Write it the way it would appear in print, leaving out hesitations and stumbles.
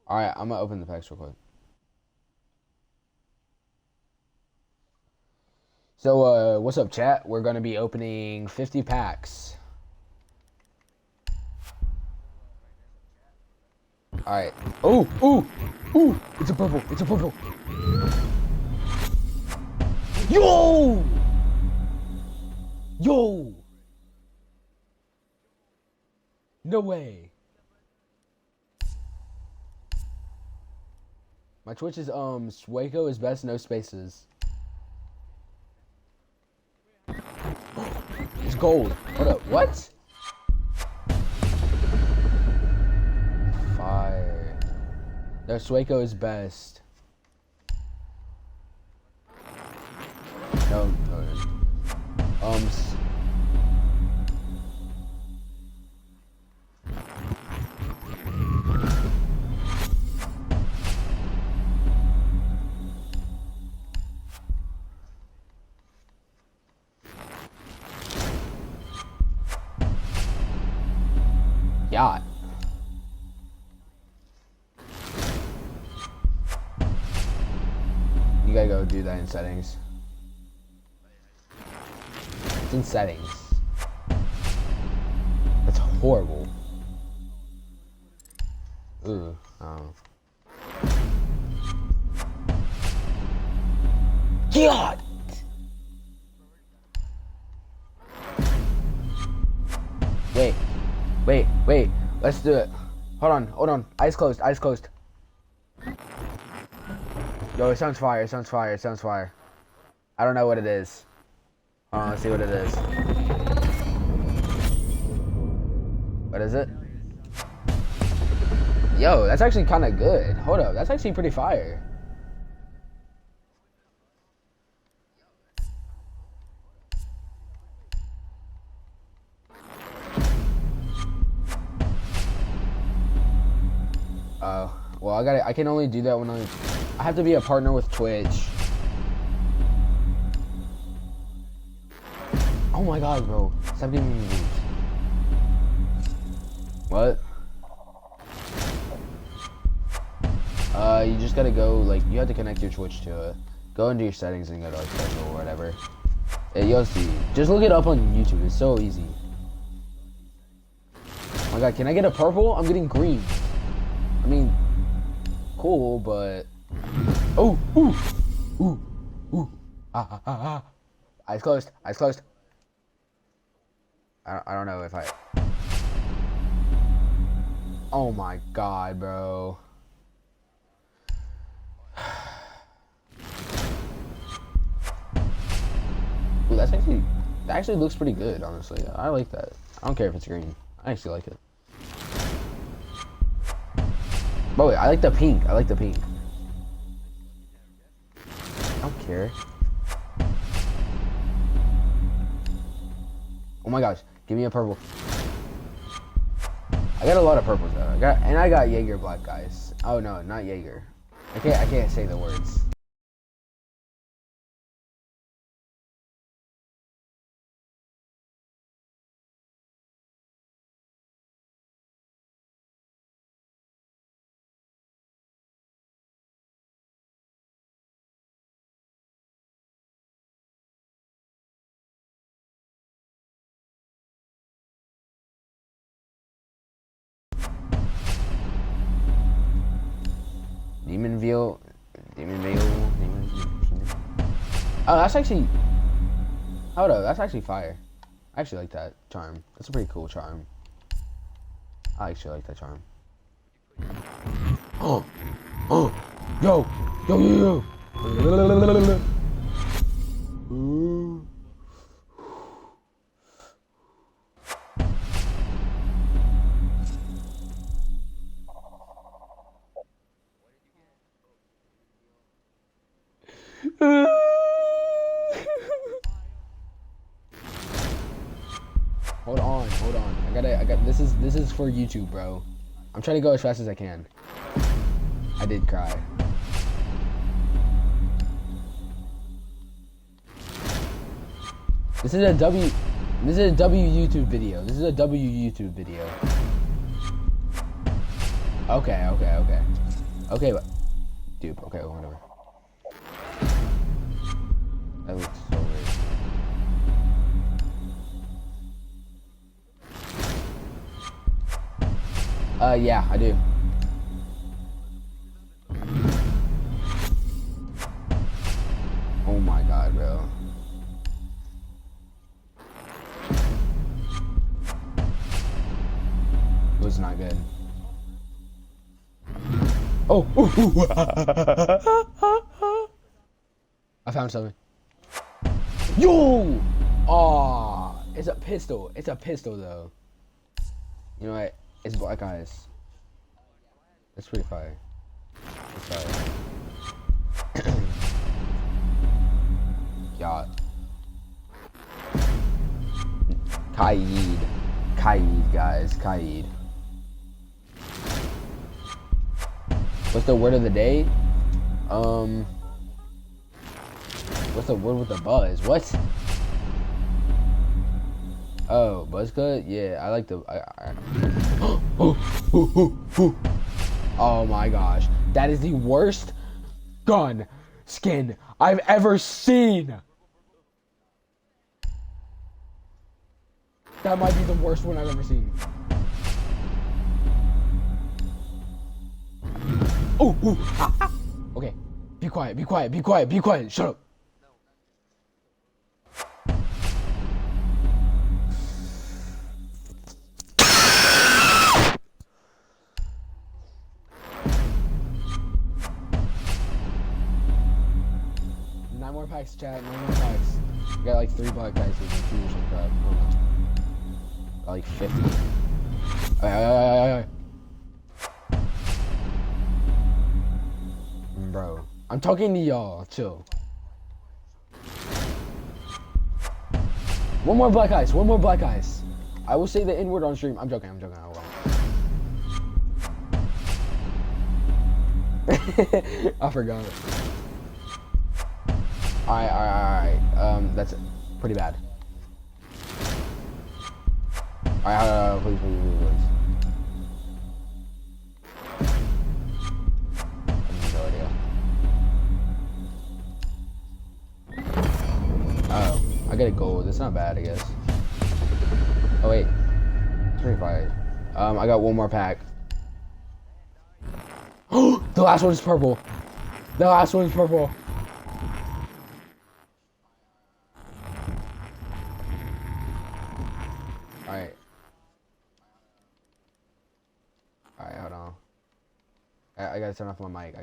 Alright, I'm gonna open the packs real quick. So, what's up, chat? We're gonna be opening 50 packs. Alright. Oh, it's a purple. It's a purple. Yo! Yo! No way. My Twitch is, Swaco is best, no spaces. It's gold. Hold up. What? Fire. No, Swaco is best. No. Yacht. You gotta go do that in settings. It's in settings. That's horrible. Ooh, God! Wait. Let's do it. Hold on. Eyes closed. Yo, it sounds fire. I don't know what it is. Let's see what it is. What is it? Yo, that's actually kind of good. Hold up, that's actually pretty fire. Well, I can only do that when I have to be a partner with Twitch. Oh my god, bro. Stop giving me moves. What? You just gotta go, like, you have to connect your Twitch to it. Go into your settings and go to, like, special or whatever. Yeah, you'll see. Just look it up on YouTube. It's so easy. Oh my god, can I get a purple? I'm getting green. I mean, cool, but... Oh, ooh. Eyes closed. I don't know if I... Oh my god, bro. Ooh, that actually looks pretty good, honestly. I like that. I don't care if it's green. I actually like it. But wait, I like the pink. I don't care. Oh my gosh, give me a purple. I got a lot of purples though. I got Jaeger black, guys. Oh no, not Jaeger. I can't say the words. Demon Veil. Oh, that's actually... Hold up, that's actually fire. I actually like that charm. That's a pretty cool charm. I actually like that charm. Oh! Yo! Ooh. Hold on. This is for YouTube, bro. I'm trying to go as fast as I can. I did cry. This is a W YouTube video. Okay. Okay, but dupe. Okay, whatever. That looks so weird. Yeah, I do. Oh my god, bro. It was not good. Oh! I found something. Yo! Aw! It's a pistol. It's a pistol, though. You know what? It's black eyes. That's pretty fire. That's fire. Yacht. Kaid. Kaid, guys. Kaid. What's the word of the day? What's the word with the buzz? What? Oh, buzz cut? Yeah, I like the. Oh my gosh, that is the worst gun skin I've ever seen. That might be the worst one I've ever seen. Okay, be quiet, be quiet, be quiet, be quiet. Shut up. Nine more packs, chat. 9 more packs. I got like 3 black guys and 2 or some crap. I don't know. Got like 50. Bro, I'm talking to y'all. Chill. One more black ice. One more black ice. I will say the N-word on stream. I'm joking. I'm joking. I won't. I forgot. Alright. That's pretty bad. Alright, please. I have no idea. Oh, I get a gold. That's not bad, I guess. Oh wait, it's pretty fire. I got 1 more pack. Oh, the last one is purple. The last one is purple. Alright, hold on. I gotta turn off my mic.